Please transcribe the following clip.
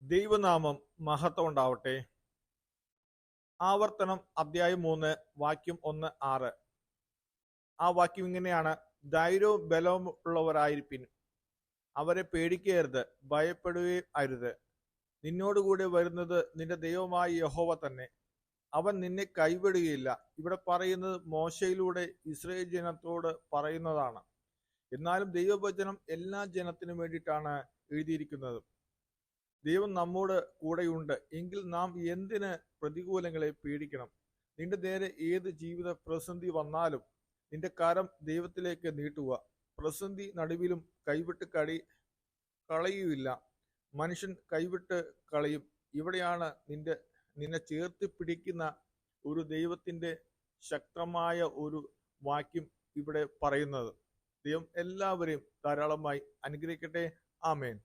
ദൈവനാമം മഹത്വം ഉണ്ടാവട്ടെ. ആവർത്തനം അധ്യായം 3 വാക്യം 1-6. ആ വാക്യം ഇങ്ങനെയാണ്: ധൈര്യവും ബലവും ഉള്ളവരായിരിപ്പിൻ, അവരെ പേടിക്കരുത്, ഭയപ്പെടുകയും അരുത്. നിന്നോടുകൂടി വരുന്നത് നിന്റെ ദൈവമായ യഹോവ തന്നെ. അവൻ നിന്നെ കൈവിടുകയില്ല. ഇവിടെ പറയുന്നത് മോശയിലൂടെ ഇസ്രായേൽ ജനത്തോട് പറയുന്നതാണ്. എന്നാലും ദൈവവചനം എല്ലാ ജനത്തിനും വേണ്ടിയിട്ടാണ് എഴുതിയിരിക്കുന്നത്. ദൈവം നമ്മോട് കൂടെയുണ്ട് എങ്കിൽ നാം എന്തിന് പ്രതികൂലങ്ങളെ പേടിക്കണം? നിന്റെ നേരെ ഏത് ജീവിത പ്രതിസന്ധി വന്നാലും നിന്റെ കരം ദൈവത്തിലേക്ക് നീട്ടുക. പ്രതിസന്ധി നടുവിലും കൈവിട്ട് കളയുകയില്ല. മനുഷ്യൻ കൈവിട്ട് കളയും. ഇവിടെയാണ് നിന്നെ ചേർത്ത് പിടിക്കുന്ന ഒരു ദൈവത്തിന്റെ ശക്തമായ ഒരു വാക്യം ഇവിടെ പറയുന്നത്. ദൈവം എല്ലാവരെയും ധാരാളമായി അനുഗ്രഹിക്കട്ടെ. ആമേൻ.